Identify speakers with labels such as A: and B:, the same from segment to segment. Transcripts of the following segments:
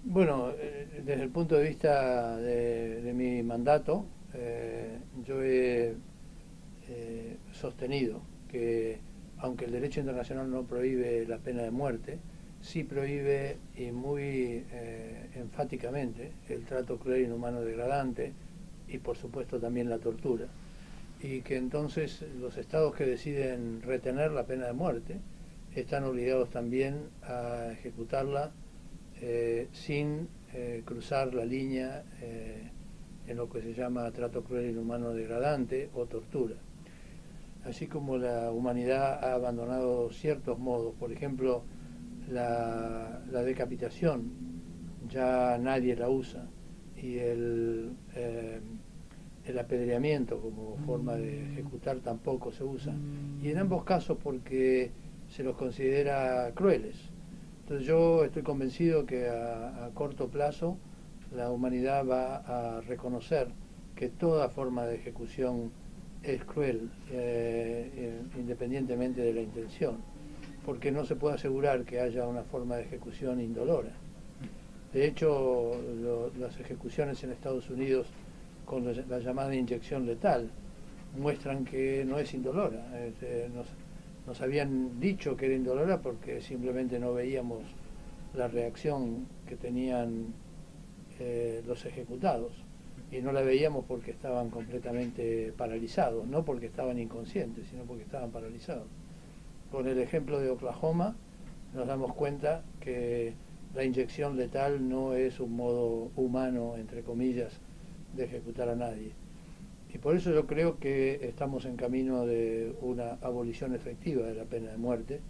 A: Bueno, desde el punto de vista de mi mandato, yo he sostenido que, aunque el derecho internacional no prohíbe la pena de muerte, sí prohíbe y muy enfáticamente el trato cruel, inhumano, degradante y por supuesto también la tortura. Y que entonces los estados que deciden retener la pena de muerte están obligados también a ejecutarla sin cruzar la línea en lo que se llama trato cruel, inhumano, degradante o tortura. Así como la humanidad ha abandonado ciertos modos, por ejemplo, la decapitación, ya nadie la usa, y el apedreamiento como forma de ejecutar tampoco se usa, y en ambos casos porque se los considera crueles. Entonces yo estoy convencido que a corto plazo la humanidad va a reconocer que toda forma de ejecución es cruel, independientemente de la intención, porque no se puede asegurar que haya una forma de ejecución indolora. De hecho, las ejecuciones en Estados Unidos con la llamada inyección letal muestran que no es indolora. Nos habían dicho que era indolora porque simplemente no veíamos la reacción que tenían los ejecutados, y no la veíamos porque estaban completamente paralizados, no porque estaban inconscientes, sino porque estaban paralizados. Con el ejemplo de Oklahoma nos damos cuenta que la inyección letal no es un modo humano, entre comillas, de ejecutar a nadie. Y por eso yo creo que estamos en camino de una abolición efectiva de la pena de muerte.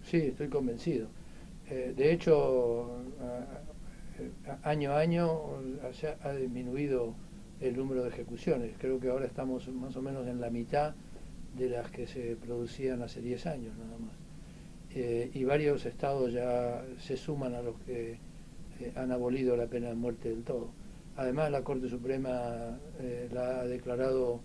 A: Sí, estoy convencido. De hecho, año a año ha disminuido el número de ejecuciones. Creo que ahora estamos más o menos en la mitad de las que se producían hace 10 años nada más. Y varios estados ya se suman a los que han abolido la pena de muerte del todo. Además, la Corte Suprema la ha declarado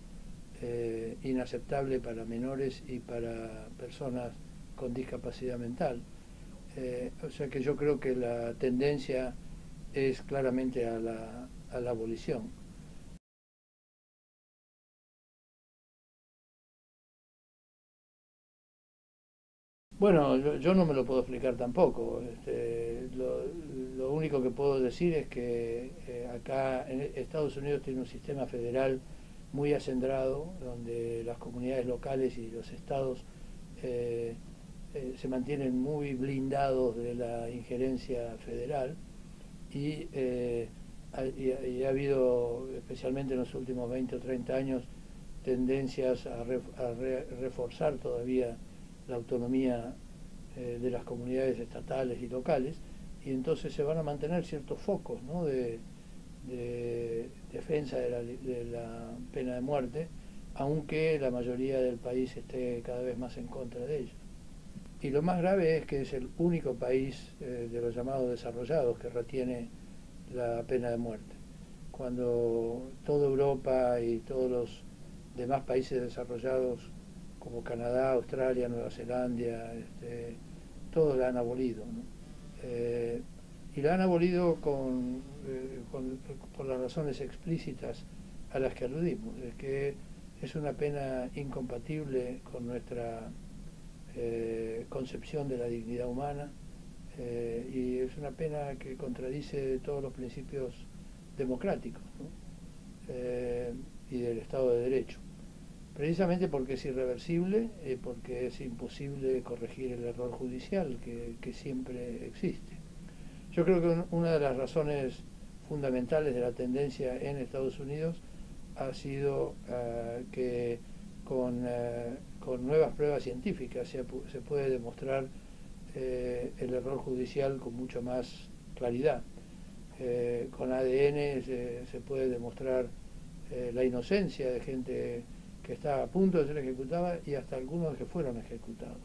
A: inaceptable para menores y para personas con discapacidad mental. O sea que yo creo que la tendencia es claramente a la abolición. Bueno, yo no me lo puedo explicar tampoco. Lo único que puedo decir es que acá en Estados Unidos tiene un sistema federal muy acendrado, donde las comunidades locales y los estados eh, se mantienen muy blindados de la injerencia federal, y, y ha habido, especialmente en los últimos 20 o 30 años, tendencias a reforzar todavía la autonomía de las comunidades estatales y locales, y entonces se van a mantener ciertos focos, ¿no?, de defensa de la pena de muerte, aunque la mayoría del país esté cada vez más en contra de ella. Y lo más grave es que es el único país de los llamados desarrollados que retiene la pena de muerte, cuando toda Europa y todos los demás países desarrollados como Canadá, Australia, Nueva Zelanda, todos la han abolido, ¿no? Eh, y la han abolido por las razones explícitas a las que aludimos, es que es una pena incompatible con nuestra concepción de la dignidad humana, y es una pena que contradice todos los principios democráticos, ¿no? Y del Estado de Derecho, precisamente porque es irreversible, porque es imposible corregir el error judicial que siempre existe. Yo creo que una de las razones fundamentales de la tendencia en Estados Unidos ha sido que con nuevas pruebas científicas se puede demostrar el error judicial con mucho más claridad. Con ADN se puede demostrar la inocencia de gente que está a punto de ser ejecutada y hasta algunos que fueron ejecutados.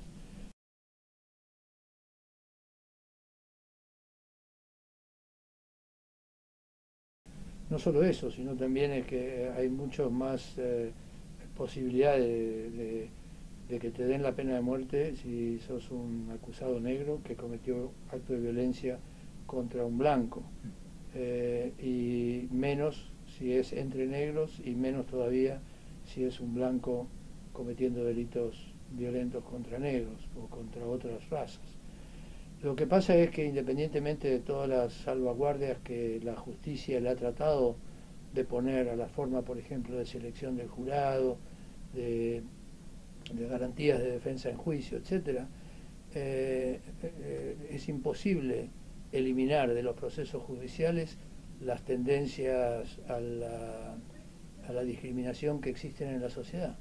A: No solo eso, sino también es que hay muchas más posibilidades de que te den la pena de muerte si sos un acusado negro que cometió acto de violencia contra un blanco, y menos si es entre negros, y menos todavía si es un blanco cometiendo delitos violentos contra negros o contra otras razas. Lo que pasa es que independientemente de todas las salvaguardias que la justicia le ha tratado de poner a la forma, por ejemplo, de selección del jurado, de garantías de defensa en juicio, etcétera, es imposible eliminar de los procesos judiciales las tendencias a la discriminación que existen en la sociedad.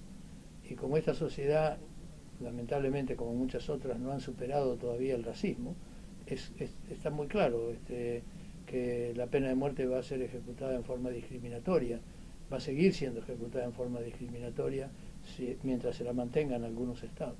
A: Y como esta sociedad, lamentablemente como muchas otras, no han superado todavía el racismo, está muy claro que la pena de muerte va a ser ejecutada en forma discriminatoria, va a seguir siendo ejecutada en forma discriminatoria mientras se la mantenga en algunos estados.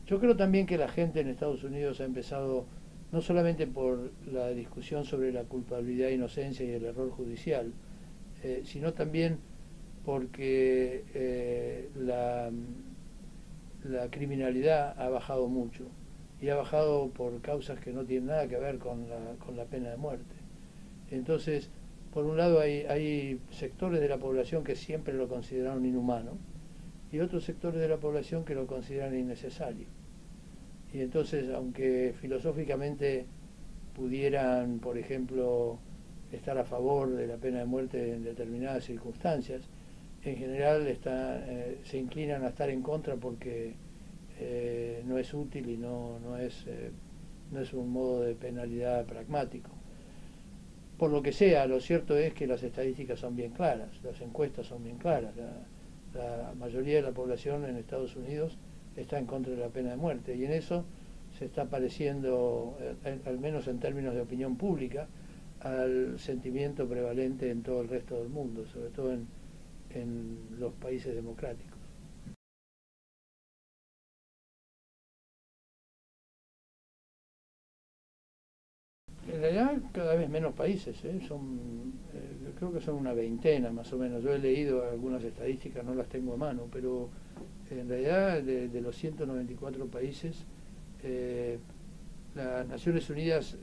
A: Yo creo también que la gente en Estados Unidos ha empezado, no solamente por la discusión sobre la culpabilidad, inocencia y el error judicial, sino también porque la criminalidad ha bajado mucho, y ha bajado por causas que no tienen nada que ver con la pena de muerte. Entonces, por un lado hay sectores de la población que siempre lo consideraron inhumano, y otros sectores de la población que lo consideran innecesario. Y entonces, aunque filosóficamente pudieran, por ejemplo, estar a favor de la pena de muerte en determinadas circunstancias, en general se inclinan a estar en contra porque no es útil y no es un modo de penalidad pragmático. Por lo que sea, lo cierto es que las estadísticas son bien claras, las encuestas son bien claras. La mayoría de la población en Estados Unidos está en contra de la pena de muerte, y en eso se está pareciendo, al menos en términos de opinión pública, al sentimiento prevalente en todo el resto del mundo, sobre todo en los países democráticos. En realidad cada vez menos países, creo que son una veintena más o menos. Yo he leído algunas estadísticas, no las tengo a mano, pero en realidad de los 194 países, las Naciones Unidas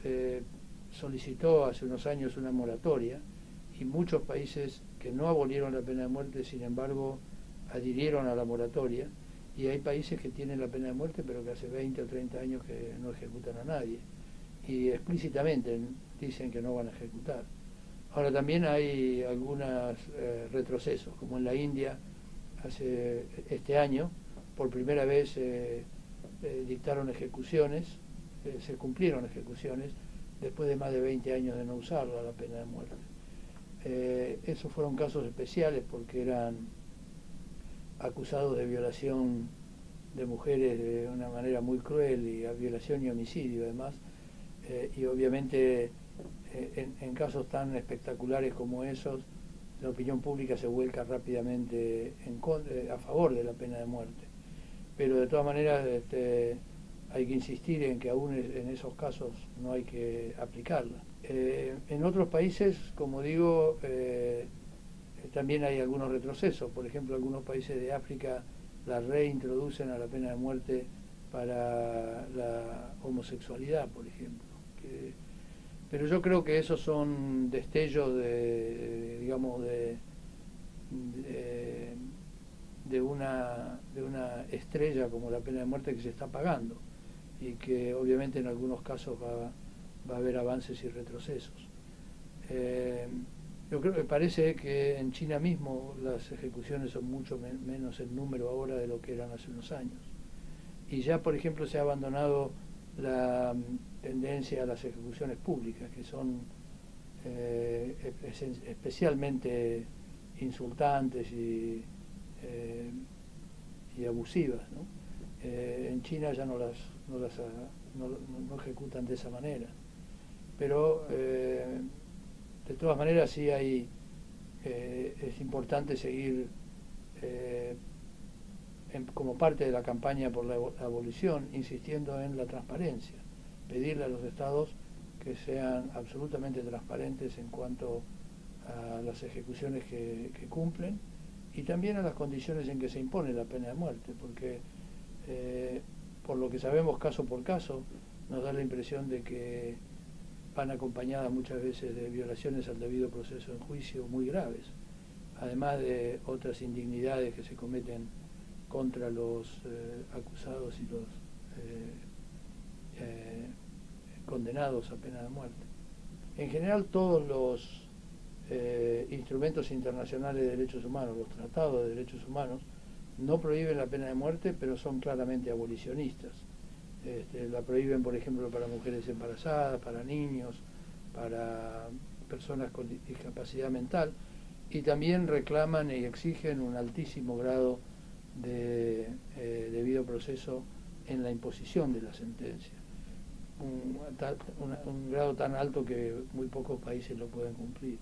A: solicitó hace unos años una moratoria, y muchos países que no abolieron la pena de muerte, sin embargo, adhirieron a la moratoria, y hay países que tienen la pena de muerte pero que hace 20 o 30 años que no ejecutan a nadie, y explícitamente dicen que no van a ejecutar. Ahora también hay algunos retrocesos, como en la India, este año, por primera vez dictaron ejecuciones, se cumplieron ejecuciones después de más de 20 años de no usarla, la pena de muerte. Esos fueron casos especiales porque eran acusados de violación de mujeres de una manera muy cruel, y a violación y homicidio además, y obviamente en casos tan espectaculares como esos, la opinión pública se vuelca rápidamente a favor de la pena de muerte. Pero de todas maneras hay que insistir en que aún en esos casos no hay que aplicarla. En otros países, como digo, también hay algunos retrocesos. Por ejemplo, algunos países de África la reintroducen a la pena de muerte para la homosexualidad, por ejemplo. Pero yo creo que esos son destellos digamos, de una estrella como la pena de muerte que se está apagando, y que obviamente en algunos casos va a haber avances y retrocesos. Yo creo que parece que en China mismo las ejecuciones son mucho menos en número ahora de lo que eran hace unos años. Y ya, por ejemplo, se ha abandonado la tendencia a las ejecuciones públicas, que son especialmente insultantes y abusivas, ¿no? En China ya no ejecutan de esa manera. Pero de todas maneras sí es importante seguir como parte de la campaña por la abolición, insistiendo en la transparencia, pedirle a los estados que sean absolutamente transparentes en cuanto a las ejecuciones que cumplen y también a las condiciones en que se impone la pena de muerte, porque por lo que sabemos caso por caso, nos da la impresión de que van acompañadas muchas veces de violaciones al debido proceso en juicio muy graves, además de otras indignidades que se cometen contra los acusados y los condenados a pena de muerte. En general todos los instrumentos internacionales de derechos humanos, los tratados de derechos humanos, no prohíben la pena de muerte, pero son claramente abolicionistas. La prohíben, por ejemplo, para mujeres embarazadas, para niños, para personas con discapacidad mental, y también reclaman y exigen un altísimo grado de debido proceso en la imposición de la sentencia. Un grado tan alto que muy pocos países lo pueden cumplir.